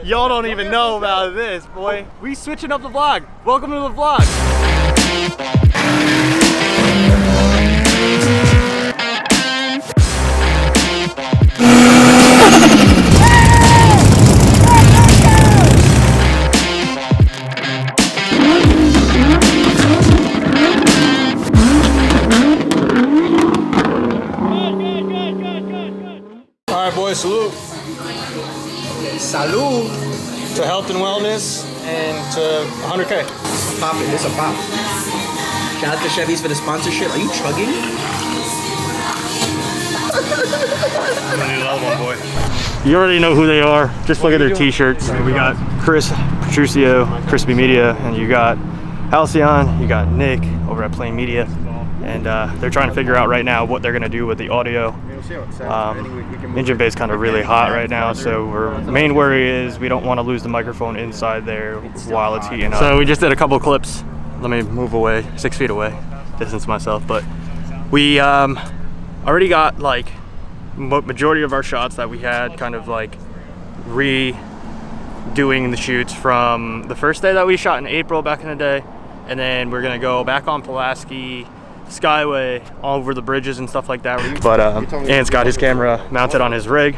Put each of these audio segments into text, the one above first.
Y'all don't even know about this, boy. We switching up the vlog. Welcome to the vlog. All right, boys, salute. Salud. To health and wellness and to 100K. Pop it, it's a pop. Shout out to Chevy's for the sponsorship. Are you chugging? Boy. You already know who they are. Just look at their t-shirts. We got Chris Petruccio, Crispy Media, and you got Halcyon, you got Nick over at Plain Media, and they're trying to figure out right now what they're going to do with the audio. Engine bay is kind of really hot right now, so our main worry is we don't want to lose the microphone inside there while it's heating up. So we just did a couple clips. Let me move away, 6 feet away, distance myself. But we already got like majority of our shots that we had kind of like redoing the shoots from the first day that we shot in April back in the day, and then we're gonna go back on Pulaski Skyway all over the bridges and stuff like that. But Ant's got his camera mounted on his rig.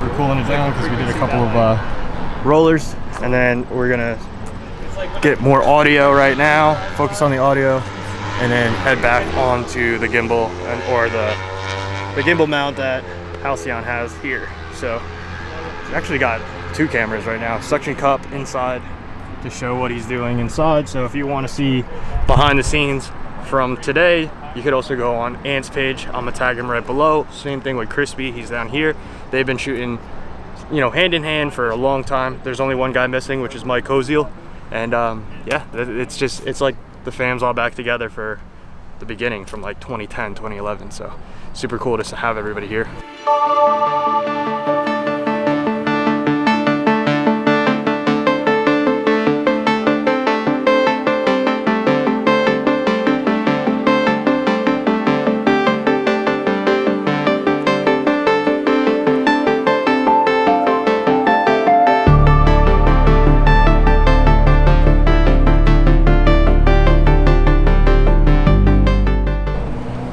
We're cooling it down because we did a couple of rollers, and then we're gonna get more audio right now, focus on the audio, and then head back onto the gimbal or the gimbal mount that Halcyon has here. So we actually got two cameras right now, suction cup inside to show what he's doing inside. So if you want to see behind the scenes from today, you could also go on Ant's page. I'm gonna tag him right below. Same thing with Crispy, he's down here. They've been shooting, you know, hand in hand for a long time. There's only one guy missing, which is Mike Koziel. And yeah, it's like the fam's all back together for the beginning from like 2010, 2011. So super cool to have everybody here.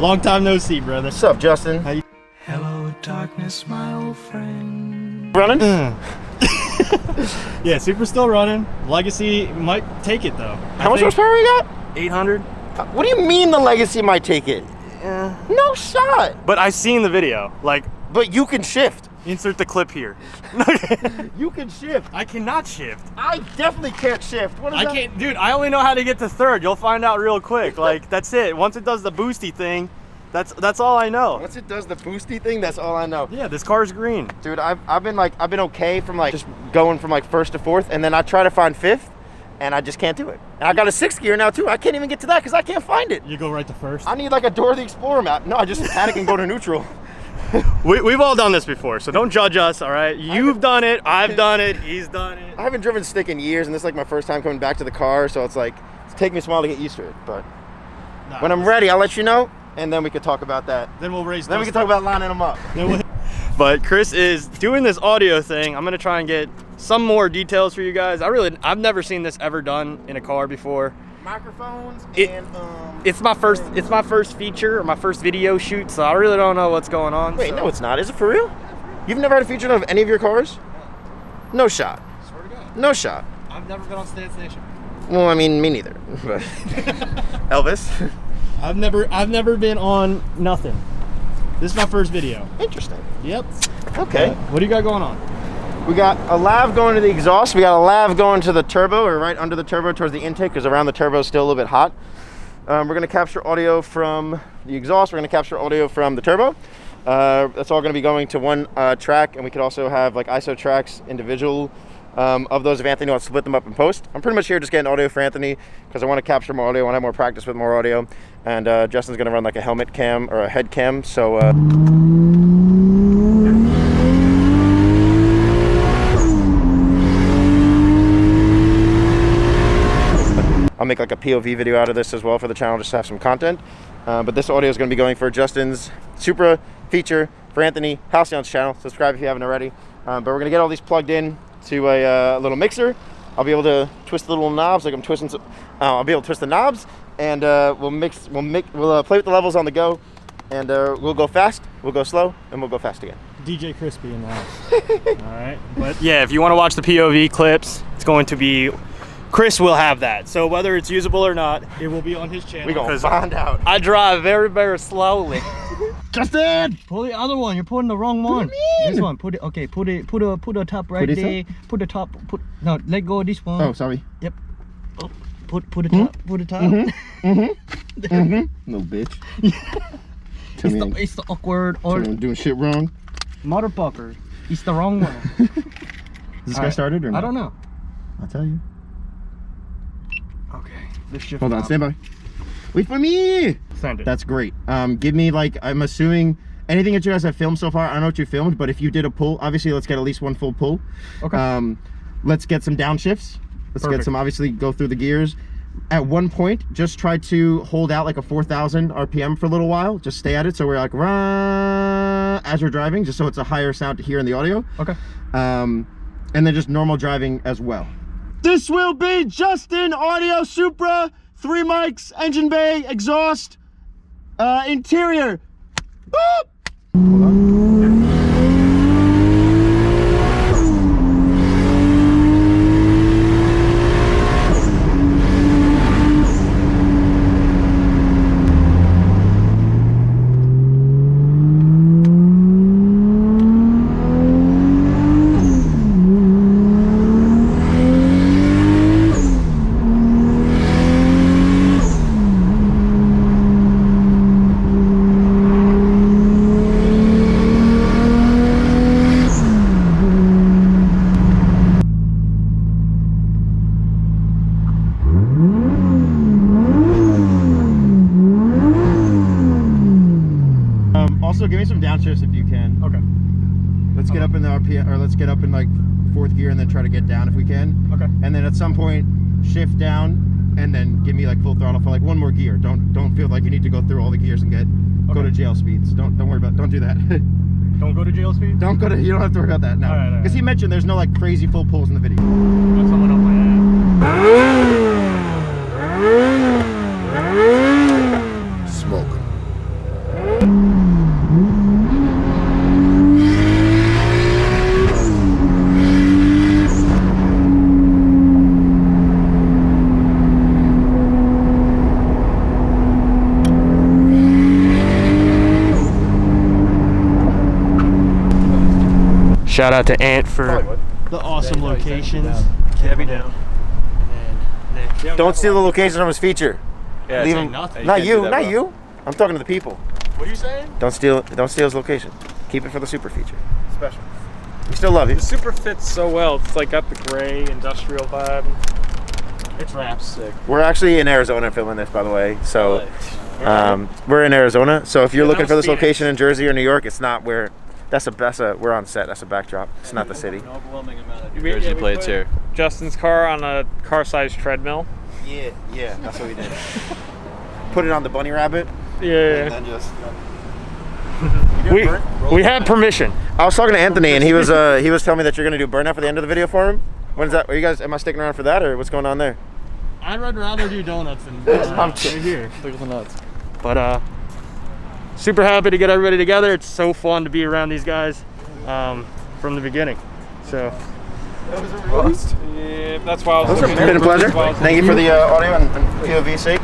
Long time no see, brother. What's up, Justin? How you? Hello, darkness, my old friend. Running? Yeah, Supra's still running. Legacy might take it though. How much horsepower you got? 800. What do you mean the Legacy might take it? No shot. But I've seen the video. Like, but you can shift. insert the clip here. You can shift. I cannot shift. I definitely can't shift. What is I that? can't, dude. I only know how to get to third. You'll find out real quick. Like, that's it. Once it does the boosty thing, that's all I know. Once it does the boosty thing, that's all I know. Yeah, this car's green. Dude, I've been okay from like just going from like first to fourth, and then I try to find fifth, and I just can't do it. And I got a sixth gear now too. I can't even get to that because I can't find it. You go right to first. I need like a Dora the Explorer map. No, I just panic and go to neutral. We've all done this before, so don't judge us, all right? You've done it, I've done it, he's done it. I haven't driven stick in years, and this is like my first time coming back to the car, so it's like, it's taking me a while to get used to it. But when I'm ready, I'll let you know, and then we could talk about that. Then we'll raise. Then we can talk about lining them up. But Chris is doing this audio thing. I'm gonna try and get some more details for you guys. I've never seen this ever done in a car before. Microphones it's my first feature or my first video shoot, so I really don't know what's going on. Wait, no, it's not. Is it for real? You've never had a feature of any of your cars? No shot. Swear to God. No shot. I've never been on Stance Nation. Well, I mean, me neither. But Elvis. I've never been on nothing. This is my first video. Interesting. Yep. Okay. What do you got going on? We got a lav going to the exhaust. We got a lav going to the turbo, or right under the turbo towards the intake, because around the turbo is still a little bit hot. We're going to capture audio from the exhaust. We're going to capture audio from the turbo. That's all going to be going to one track, and we could also have like ISO tracks individual of those if Anthony wants to split them up in post. I'm pretty much here just getting audio for Anthony because I want to capture more audio. I want to have more practice with more audio. And Justin's going to run like a helmet cam or a head cam. So I'll make like a POV video out of this as well for the channel just to have some content. But this audio is going to be going for Justin's Supra feature for for Anthony, Halcyon's channel. Subscribe if you haven't already. But we're gonna get all these plugged in to a little mixer. I'll be able to twist the little knobs like I'm twisting. I'll be able to twist the knobs, and we'll play with the levels on the go, and we'll go fast, we'll go slow, and we'll go fast again. DJ Crispy in the house. All right, but yeah, if you want to watch the POV clips, it's going to be Chris will have that. So whether it's usable or not, it will be on his channel. We're gonna find out. I drive very, very slowly. Justin, pull the other one. You're putting the wrong one. This one. Put it. Okay. Put a top right there. Put the top. No. Let go of this one. Oh, sorry. Yep. Oh, put the top. Put the top. No bitch. It's the awkward or doing shit wrong. Motherfucker. It's the wrong one. Is this guy started or not? I don't know. I'll tell you. Okay. This shift. Hold on. Stand by. Wait for me. Send it. That's great. Give me, like, I'm assuming anything that you guys have filmed so far. I don't know what you filmed, but if you did a pull, obviously let's get at least one full pull. Okay. Let's get some downshifts. Let's Perfect. get some, obviously go through the gears. At one point, just try to hold out like a 4,000 RPM for a little while. Just stay at it. So we're like, rah, as you're driving, just so it's a higher sound to hear in the audio. Okay. And then just normal driving as well. This will be Justin Audio Supra, 3 mics, engine bay, exhaust, interior. Boop! Hold on. Also, give me some downshifts if you can. Okay. Let's get up in the RPM, or let's get up in like 4th gear and then try to get down if we can. Okay. And then at some point, shift down and then give me like full throttle for like 1 more gear. Don't feel like you need to go through all the gears and go to jail speeds. Don't worry about. Don't do that. Don't go to jail speed. Don't go to. You don't have to worry about that. No. Because he mentioned there's no like crazy full pulls in the video. Got someone up my ass. Smoke. Shout out to Ant for the awesome locations. Heavy down. Don't steal the location from his feature. Yeah, Leave him. nothing. Not You you. can't do that, Not bro. you. I'm talking to the people. What are you saying? Don't steal his location. Keep it for the super feature. Special. We still love you. The Supra fits so well. It's like got the gray industrial vibe. It's rap. Sick. We're actually in Arizona filming this, by the way. So LA. we're in Arizona. So if you're Yeah, looking that for was this Phoenix. location in Jersey or New York, it's not where. We're on set. That's a backdrop. It's not the city. An overwhelming amount of We- Jersey yeah, we plates put here. Justin's car on a car-sized treadmill. Yeah. That's what we did. Put it on the bunny rabbit. Yeah. And then just. We had permission. I was talking to Anthony, and he was telling me that you're gonna do burnout for the end of the video for him. When is that? Are you guys? Am I sticking around for that, or what's going on there? I'd rather do donuts than I'm right here. Look at the nuts. But super happy to get everybody together. It's so fun to be around these guys from the beginning. So Yeah, that's why I was It's looking been a pleasure. that's why I was Thank you looking- for the audio and POV sake.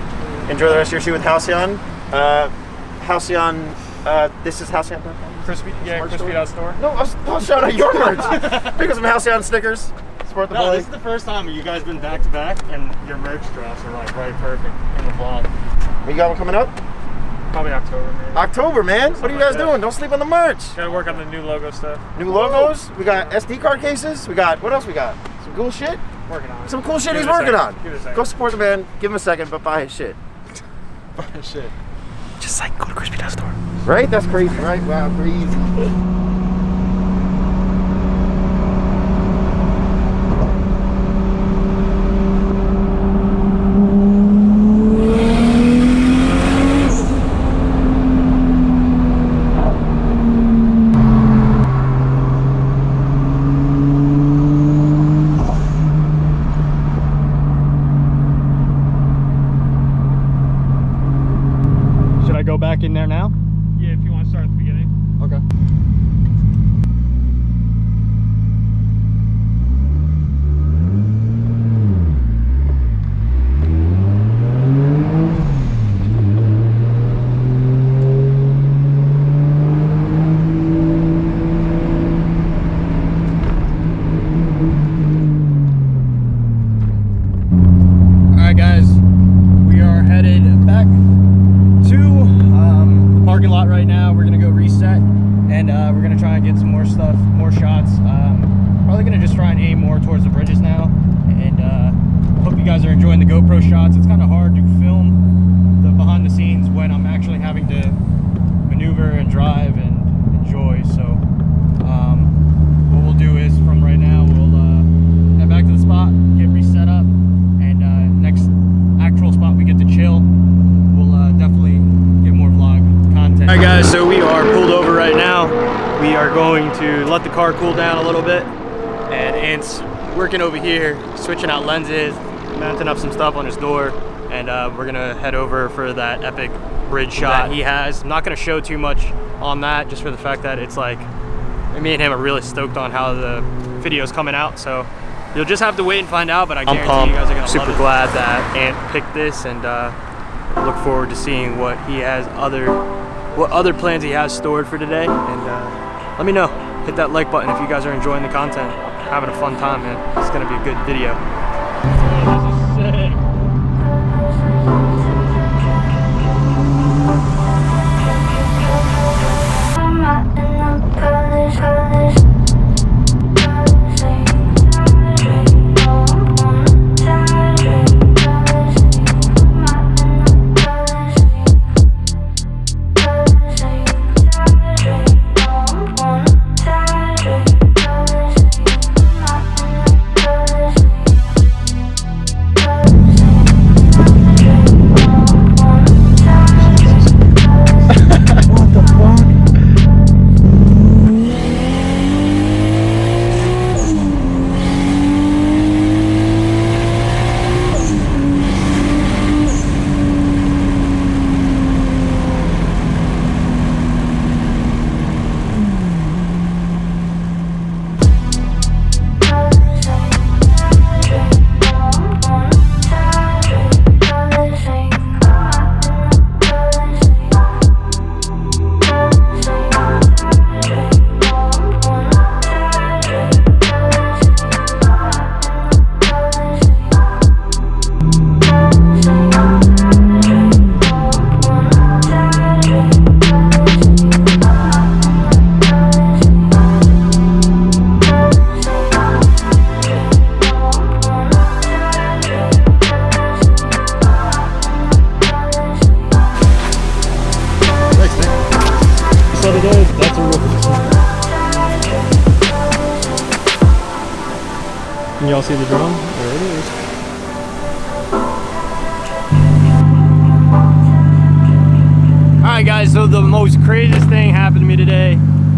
Enjoy the rest of your shoot with Halcyon. Halcyon, this is Halcyon. Crispy, yeah, crispy dot store. No, I'll shout out your merch. Pick up some Halcyon stickers. Support the no, boy. this is the first time you guys been back to back, and your merch drops are like right perfect in the vlog. You got one coming up? Probably October, maybe. October, man. What are you guys doing? Don't sleep on the merch. Gotta work on the new logo stuff. New logos. We got SD card cases. We got, what else we got? Some cool shit. Working on it. Some cool shit Give he's it a working second. on. Give it a second. Go support the man. Give him a second, but buy his shit. Shit. Just like go to Crispy Store. Right? That's crazy, right? Wow, crazy. more stuff, more shots. Probably gonna just try and aim more towards the bridges now, and hope you guys are enjoying the GoPro shots. It's kind of hard to film the behind the scenes when I'm actually having to maneuver and drive and enjoy. So what we'll do is from right now we'll head back to the spot, get reset up, and next actual spot we get to chill, we'll definitely get more vlog content. All right guys, so we are pulled over right now. We are going to let the car cool down a little bit, and Ant's working over here, switching out lenses, mounting up some stuff on his door, and we're gonna head over for that epic bridge shot he has. I'm not gonna show too much on that, just for the fact that it's like, me and him are really stoked on how the video's coming out, so you'll just have to wait and find out, but I guarantee you guys are gonna love it. Super glad that Ant picked this, and look forward to seeing what he has what other plans he has stored for today. And let me know, hit that like button if you guys are enjoying the content, having a fun time, man. It's gonna be a good video. Oh, this is sick. Can y'all see the drone? There it is. Alright guys, so the most craziest thing happened to me today.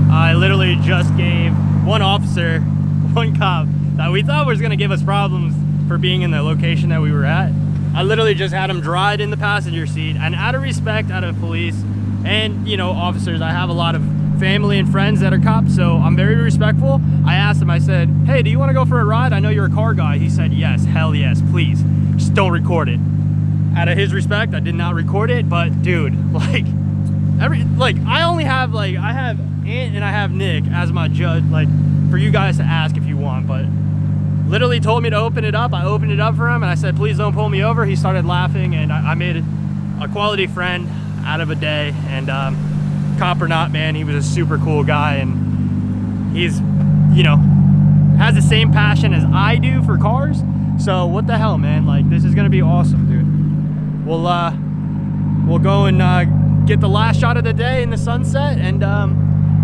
I literally just gave one officer, one cop, that we thought was gonna give us problems for being in the location that we were at. I literally just had him drive in the passenger seat, and out of respect, out of police and, you know, officers, I have a lot of family and friends that are cops, so I'm very respectful. I asked him, I said, hey, do you want to go for a ride? I know you're a car guy. He said, yes, hell yes, please. Just don't record it. Out of his respect, I did not record it, but dude, like, I only have, I have Ant and I have Nick as my judge, for you guys to ask if you want, but literally told me to open it up. I opened it up for him, and I said, please don't pull me over. He started laughing, and I made a quality friend out of a day, and cop or not, man, he was a super cool guy, and he's, you know, has the same passion as I do for cars. So what the hell, man, like, this is gonna be awesome, dude. We'll go and get the last shot of the day in the sunset, and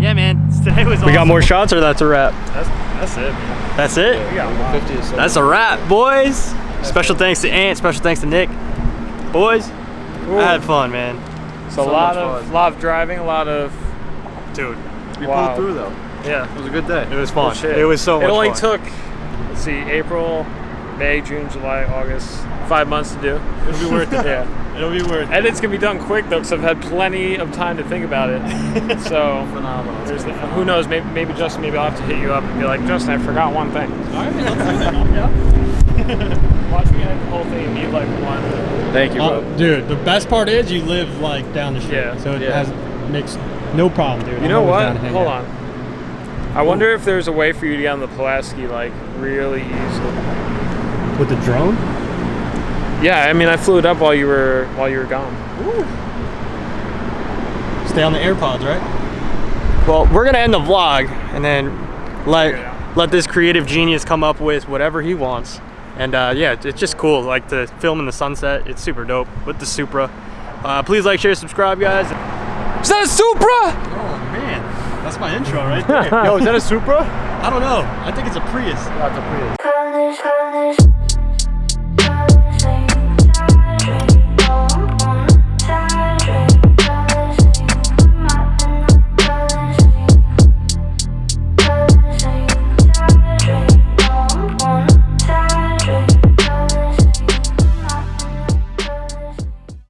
yeah, man, today was awesome. We got more shots, or that's a wrap? That's it, man. That's it? Yeah, we got 50 or so. That's a wrap, boys. Special thanks to Ant, special thanks to Nick. Boys, Cool. I had fun, man. So a lot of driving, a lot of, Dude, We pulled through though. Yeah, It was a good day. it was fun. shit. It was so much It only fun. took, let's see, April, May, June, July, August, 5 months to do. It'll be worth it. Yeah. It'll be worth it. And it's gonna be done quick though, because I've had plenty of time to think about it. So Phenomenal. who knows? Maybe Justin, maybe I'll have to hit you up and be like, Justin, I forgot one thing. All right, let's do it. Yeah. Watch me edit the whole thing and need like one. Thank you, bro. Dude, the best part is you live like down the street, Yeah, so it yeah. makes no problem, dude. You know what? Hold on. I wonder if there's a way for you to get on the Pulaski like really easily. With the drone? Yeah, I mean, I flew it up while you were gone. Stay on the AirPods, right? Well, we're gonna end the vlog and then let this creative genius come up with whatever he wants. And yeah, it's just cool, like to film in the sunset. It's super dope with the Supra. Please like, share, subscribe, guys. Is that a Supra? Oh man, that's my intro right there. Yo, is that a Supra? I don't know. I think it's a Prius. That's a Prius.